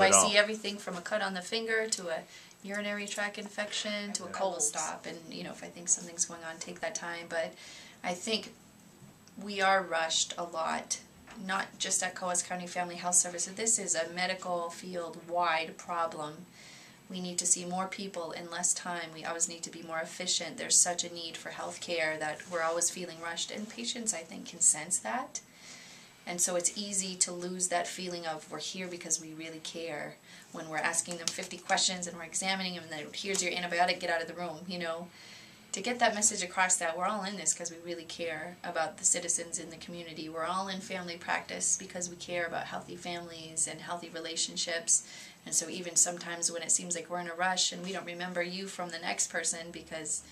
I see everything from a cut on the finger to a urinary tract infection to a cold stop, and you know, if I think something's going on, take that time. But I think we are rushed a lot, not just at Coos County Family Health Services. This is a medical field-wide problem. We need to see more people in less time. We always need to be more efficient. There's such a need for health care that we're always feeling rushed, and patients, I think, can sense that. And so it's easy to lose that feeling of we're here because we really care when we're asking them 50 questions and we're examining them and then here's your antibiotic, get out of the room, you know. To get that message across that we're all in this because we really care about the citizens in the community. We're all in family practice because we care about healthy families and healthy relationships. And so even sometimes when it seems like we're in a rush and we don't remember you from the next person because,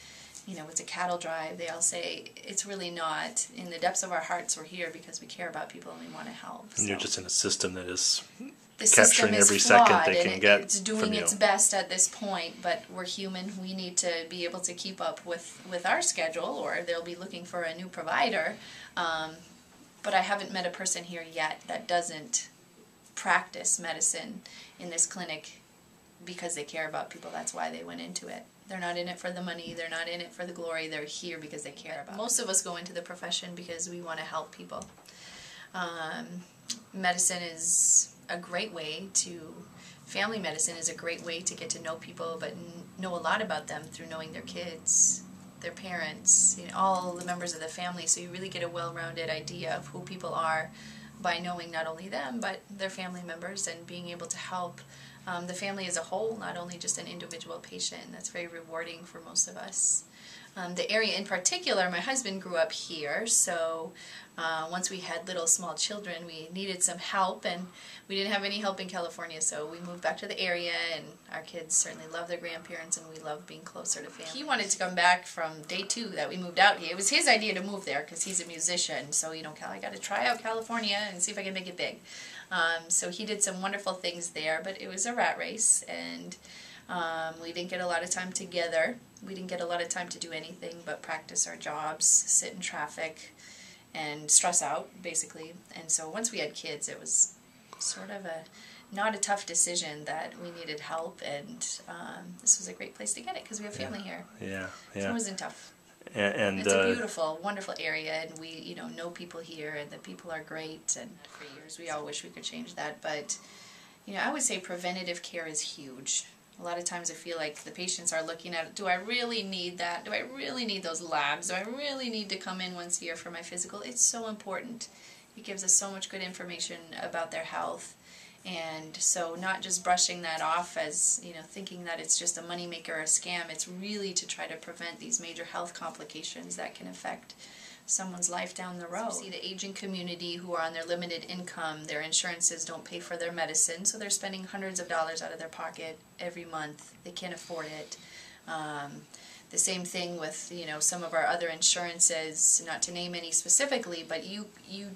you know, it's a cattle drive, they all say, it's really not. In the depths of our hearts, we're here because we care about people and we want to help. And you're just in a system that is the capturing every second they can get it's doing its best at this point, but we're human. We need to be able to keep up with our schedule, or they'll be looking for a new provider. But I haven't met a person here yet that doesn't practice medicine in this clinic because they care about people. That's why they went into it. They're not in it for the money, they're not in it for the glory, they're here because they care about it. Most of us go into the profession because we want to help people. Medicine is a great way to, family medicine is a great way to get to know people, but know a lot about them through knowing their kids, their parents, you know, all the members of the family, so you really get a well-rounded idea of who people are by knowing not only them, but their family members, and being able to help the family as a whole, not only just an individual patient. That's very rewarding for most of us. The area in particular, my husband grew up here, so once we had little small children, we needed some help, and we didn't have any help in California, so we moved back to the area, and our kids certainly love their grandparents, and we love being closer to family. He wanted to come back from day 2 that we moved out here. It was his idea to move there because he's a musician, so, you know, I got to try out California and see if I can make it big. So he did some wonderful things there, but it was a rat race, and we didn't get a lot of time together. We didn't get a lot of time to do anything but practice our jobs, sit in traffic, and stress out, basically. And so once we had kids, it was sort of not a tough decision that we needed help, and this was a great place to get it because we have family here. Yeah. So it wasn't tough. And it's a beautiful, wonderful area, and we, you know people here, and the people are great, and for years we all wish we could change that, but, you know, I would say preventative care is huge. A lot of times I feel like the patients are looking at, do I really need that? Do I really need those labs? Do I really need to come in once a year for my physical? It's so important. It gives us so much good information about their health. And so not just brushing that off as, you know, thinking that it's just a moneymaker or a scam. It's really to try to prevent these major health complications that can affect someone's life down the road. So you see the aging community who are on their limited income, their insurances don't pay for their medicine, so they're spending hundreds of dollars out of their pocket every month. They can't afford it. The same thing with, you know, some of our other insurances, not to name any specifically, but you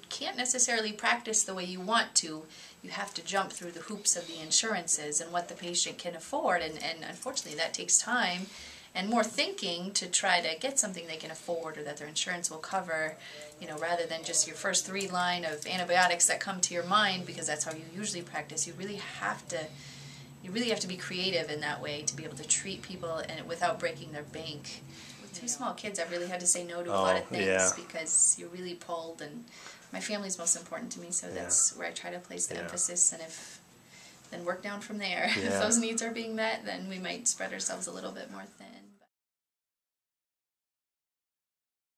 can't necessarily practice the way you want to. You have to jump through the hoops of the insurances and what the patient can afford, and unfortunately that takes time and more thinking to try to get something they can afford or that their insurance will cover, you know, rather than just your first 3 line of antibiotics that come to your mind, because that's how you usually practice. You really have to be creative in that way to be able to treat people and without breaking their bank. With 2 small kids, I've really had to say no to a lot of things because you're really pulled, and my family's most important to me, so that's where I try to place the emphasis, and then work down from there. If those needs are being met, then we might spread ourselves a little bit more thin.